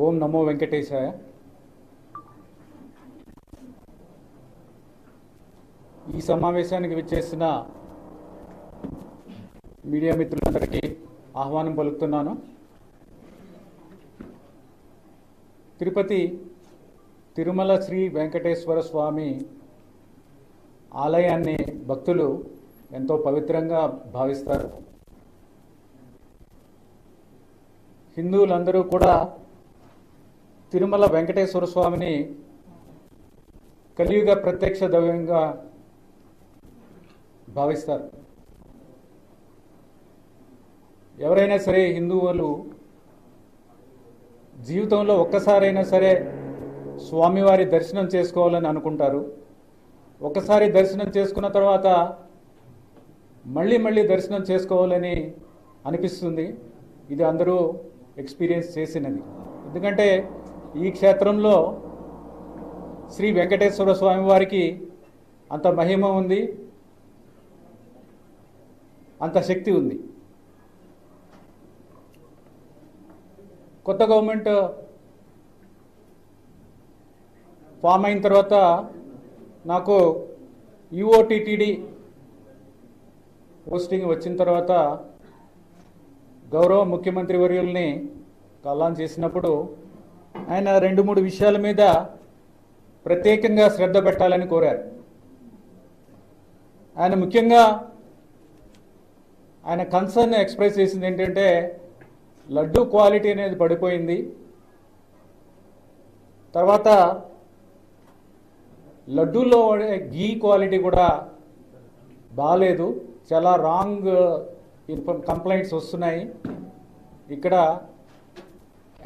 ఓం నమో వెంకటేశాయ. ఈ సమావేశానికి విచ్చేసిన మీడియా మిత్రులందరికీ ఆహ్వానం పలుకుతున్నాను. తిరుపతి తిరుమల శ్రీ వెంకటేశ్వర స్వామి ఆలయాన్ని భక్తులు ఎంతో పవిత్రంగా భావిస్తారు. హిందువులందరూ కూడా తిరుమల వెంకటేశ్వర స్వామిని కలియుగ ప్రత్యక్ష దైవంగా భావిస్తారు. ఎవరైనా సరే హిందువులు జీవితంలో ఒక్కసారైనా సరే స్వామివారి దర్శనం చేసుకోవాలని అనుకుంటారు. ఒకసారి దర్శనం చేసుకున్న తర్వాత మళ్ళీ మళ్ళీ దర్శనం చేసుకోవాలని అనిపిస్తుంది. ఇది అందరూ ఎక్స్పీరియన్స్ చేసినది. ఎందుకంటే ఈ క్షేత్రంలో శ్రీ వెంకటేశ్వర స్వామి వారికి అంత మహిమ ఉంది, అంత శక్తి ఉంది. కొత్త గవర్నమెంట్ ఫామ్ అయిన తర్వాత నాకు యుఓటిటిడి పోస్టింగ్ వచ్చిన తర్వాత గౌరవ ముఖ్యమంత్రి వర్యుల్ని కలాన్ చేసినప్పుడు ఆయన 2-3 విషయాల మీద ప్రత్యేకంగా శ్రద్ధ పెట్టాలని కోరారు. ఆయన ముఖ్యంగా ఆయన కన్సర్న్ ఎక్స్ప్రెస్ చేసింది ఏంటంటే లడ్డు క్వాలిటీ అనేది పడిపోయింది. తర్వాత లడ్డూలో గీ క్వాలిటీ కూడా బాగాలేదు, చాలా రాంగ్ కంప్లైంట్స్ వస్తున్నాయి. ఇక్కడ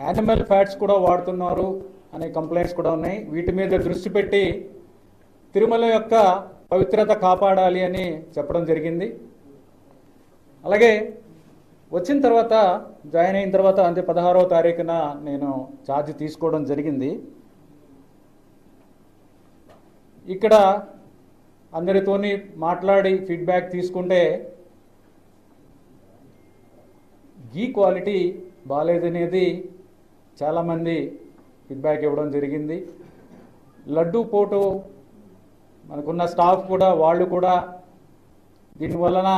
యానిమల్ ఫ్యాట్స్ కూడా వాడుతున్నారు అనే కంప్లైంట్స్ కూడా ఉన్నాయి. వీటి మీద దృష్టి పెట్టి తిరుమల యొక్క పవిత్రత కాపాడాలి అని చెప్పడం జరిగింది. అలాగే వచ్చిన తర్వాత జాయిన్ అయిన తర్వాత అంటే 16వ తారీఖున నేను ఛార్జ్ తీసుకోవడం జరిగింది. ఇక్కడ అందరితోని మాట్లాడి ఫీడ్బ్యాక్ తీసుకుంటే గీ క్వాలిటీ బాగాలేదనేది చాలామంది ఫీడ్బ్యాక్ ఇవ్వడం జరిగింది. లడ్డూ పోటు మనకున్న స్టాఫ్ కూడా వాళ్ళు కూడా దీనివలన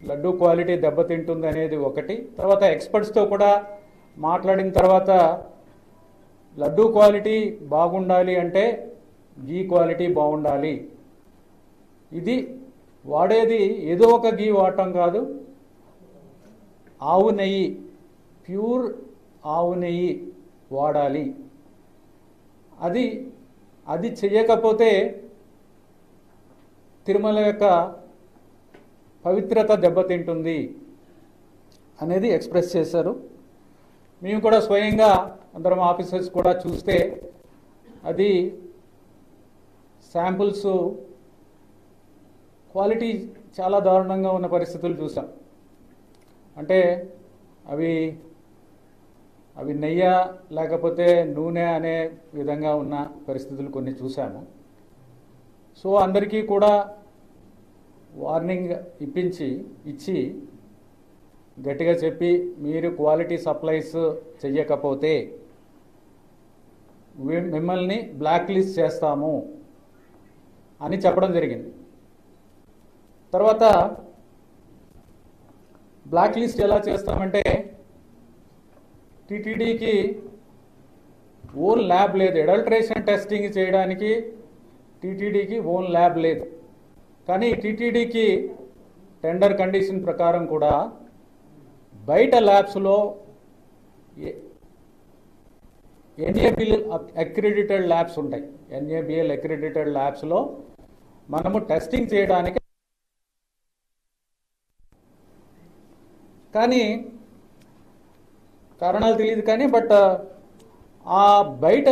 లడ్డూ క్వాలిటీ దెబ్బతింటుంది అనేది ఒకటి. తర్వాత ఎక్స్పర్ట్స్తో కూడా మాట్లాడిన తర్వాత లడ్డూ క్వాలిటీ బాగుండాలి అంటే గీ క్వాలిటీ బాగుండాలి. ఇది వాడేది ఏదో ఒక గీ వాడటం కాదు, ఆవు నెయ్యి, ప్యూర్ ఆవు నెయ్యి వాడాలి. అది చెయ్యకపోతే తిరుమల యొక్క పవిత్రత దెబ్బతింటుంది అనేది ఎక్స్ప్రెస్ చేశారు. మేము కూడా స్వయంగా అందరం ఆఫీసర్స్ కూడా చూస్తే అది శాంపుల్స్ క్వాలిటీ చాలా దారుణంగా ఉన్న పరిస్థితులు చూసాం. అంటే అవి నెయ్య లేకపోతే నూనె అనే విధంగా ఉన్న పరిస్థితులు కొన్ని చూసాము. సో అందరికీ కూడా వార్నింగ్ ఇచ్చి గట్టిగా చెప్పి మీరు క్వాలిటీ సప్లైస్ చెయ్యకపోతే మిమ్మల్ని బ్లాక్ లిస్ట్ చేస్తాము అని చెప్పడం జరిగింది. తర్వాత బ్లాక్ లిస్ట్ ఎలా చేస్తామంటే టీటీడీకి ఓన్ ల్యాబ్ లేదు, అడల్ట్రేషన్ టెస్టింగ్ చేయడానికి టీటీడీకి ఓన్ ల్యాబ్ లేదు. కానీ టీటీడీకి టెండర్ కండిషన్ ప్రకారం కూడా బయట ల్యాబ్స్లో ఎన్ఏబిఎల్ అక్రెడిటెడ్ ల్యాబ్స్ ఉంటాయి. ఎన్ఏబిఎల్ అక్రెడిటెడ్ ల్యాబ్స్లో మనము టెస్టింగ్ చేయడానికి, కానీ కారణాలు తెలియదు కానీ బట్ ఆ బయట